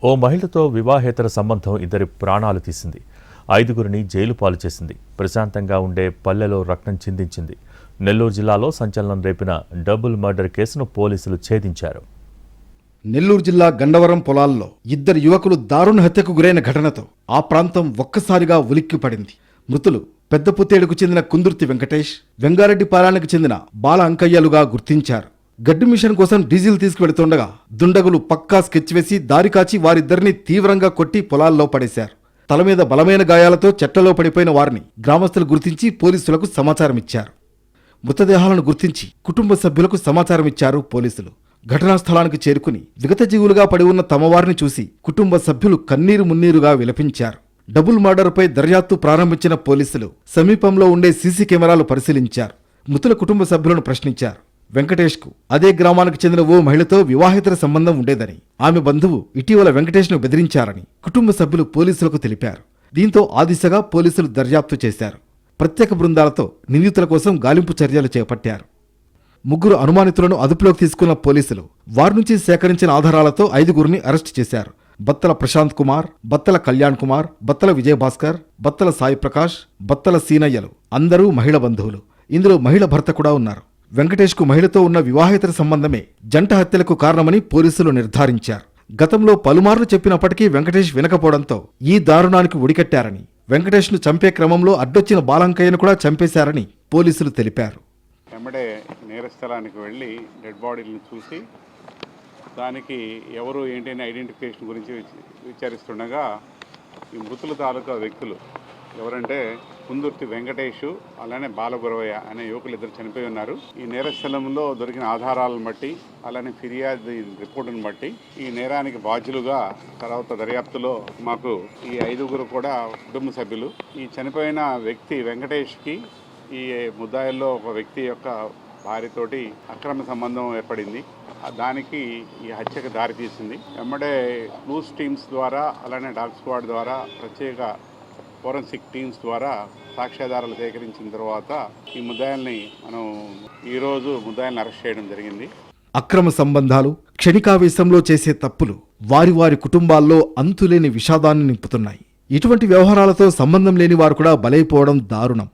ఓ మహిళతో వివాహేతర సంబంధం ఇద్దరి ప్రాణాలు తీసింది. 5గురిని జైలు పాలు చేసింది. ప్రశాంతంగా ఉండే పల్లెలో రక్తం చిందించింది. నెల్లూరు జిల్లాలో సంచలనం రేపిన డబుల్ మర్డర్ కేసును పోలీసులు ఛేదించారు. నెల్లూరు జిల్లా గండవరం పొలాల్లో ఇద్దరు యువకులు దారుణ హత్యకు గురైన ఘటనతో ఆ ప్రాంతం ఒక్కసారిగా ఉలిక్కిపడింది. మృతులు పెద్దపుతేడుకు చెందిన కుందుర్తి వెంకటేష్, వెంగారెడ్డిపాలెంకు చెందిన బాల అంకయ్యలుగా గుర్తించారు. గడ్డి మిషన్ కోసం డీజిల్ తీసుకువెడుతుండగా దుండగులు పక్కా స్కెచ్ వేసి దారి కాచి వారిద్దరిని తీవ్రంగా కొట్టి పొలాల్లో పడేశారు. తల మీద బలమైన గాయాలతో చెట్లలో పడిపోయిన వారిని గ్రామస్తులు గుర్తించి పోలీసులకు సమాచారం ఇచ్చారు. మృతదేహాలను గుర్తించి కుటుంబ సభ్యులకు సమాచారం ఇచ్చారు పోలీసులు. ఘటనా స్థలానికి చేరుకుని విగతజీవులుగా పడి ఉన్న తమవారిని చూసి కుటుంబ సభ్యులు కన్నీరు మున్నీరుగా విలపించారు. డబుల్ మర్డర్పై దర్యాప్తు ప్రారంభించిన పోలీసులు సమీపంలో ఉండే సీసీ కెమెరాలు పరిశీలించారు. మృతుల కుటుంబ సభ్యులను ప్రశ్నించారు. వెంకటేష్కు అదే గ్రామానికి చెందిన ఓ మహిళతో వివాహేతర సంబంధం ఉండేదని, ఆమె బంధువు ఇటీవల వెంకటేష్ను బెదిరించారని కుటుంబ సభ్యులు పోలీసులకు తెలిపారు. దీంతో ఆ దిశగా పోలీసులు దర్యాప్తు చేశారు. ప్రత్యేక బృందాలతో నిందితుల కోసం గాలింపు చర్యలు చేపట్టారు. 3 అనుమానితులను అదుపులోకి తీసుకున్న పోలీసులు వారి నుంచి సేకరించిన ఆధారాలతో 5గురిని అరెస్టు చేశారు. బత్తల ప్రశాంత్ కుమార్, బత్తల కళ్యాణ్ కుమార్, బత్తల విజయభాస్కర్, బత్తల సాయి ప్రకాష్, బత్తల సీనయ్యలు అందరూ మహిళ బంధువులు. ఇందులో మహిళ భర్త కూడా ఉన్నారు. వెంకటేష్కు మహిళతో ఉన్న వివాహేతర సంబంధమే జంట హత్యలకు కారణమని పోలీసులు నిర్ధారించారు. గతంలో పలుమార్లు చెప్పినప్పటికీ వెంకటేష్ వినకపోవడంతో ఈ దారుణానికి ఒడికట్టారని, వెంకటేష్ను చంపే క్రమంలో అడ్డొచ్చిన బాలంకయ్యను కూడా చంపేశారని పోలీసులు తెలిపారు. వెంబడే నేరస్థలానికి వెళ్ళి డెడ్ బాడీలను చూసి దానికి ఎవరు ఏంటి అని ఐడెంటిఫికేషన్ గురించి విచారిస్తుండగా ఈ మృతుల తాలూకా వ్యక్తులు ఎవరంటే కుందుర్తి వెంకటేష్ అలానే బాలగురవయ్య అనే యువకులు ఇద్దరు చనిపోయి ఉన్నారు. ఈ నేరస్థలంలో దొరికిన ఆధారాలను బట్టి అలానే ఫిర్యాదు రిపోర్టును బట్టి ఈ నేరానికి బాధ్యులుగా తర్వాత దర్యాప్తులో మాకు ఈ 5గురు కూడా కుటుంబ సభ్యులు. ఈ చనిపోయిన వ్యక్తి వెంకటేష్కి ఈ ముద్దాయిల్లో ఒక వ్యక్తి యొక్క భార్యతోటి అక్రమ సంబంధం ఏర్పడింది. దానికి ఈ హత్యకు దారితీసింది. వెంబడే క్లూస్ టీమ్స్ ద్వారా అలానే డాగ్ స్క్వాడ్ ద్వారా ప్రత్యేక ఫోరెన్సిక్ టీమ్స్ ద్వారా సాక్ష్యాధారాలు సేకరించిన తర్వాత ఈ ముద్దాయిల్ని మనం ఈరోజు ముద్దాయిల్ని అరెస్ట్ చేయడం జరిగింది. అక్రమ సంబంధాలు, క్షణికావేశంలో చేసే తప్పులు వారి వారి కుటుంబాల్లో అంతులేని విషాదాన్ని నింపుతున్నాయి. ఇటువంటి వ్యవహారాలతో సంబంధం లేని వారు కూడా బలైపోవడం దారుణం.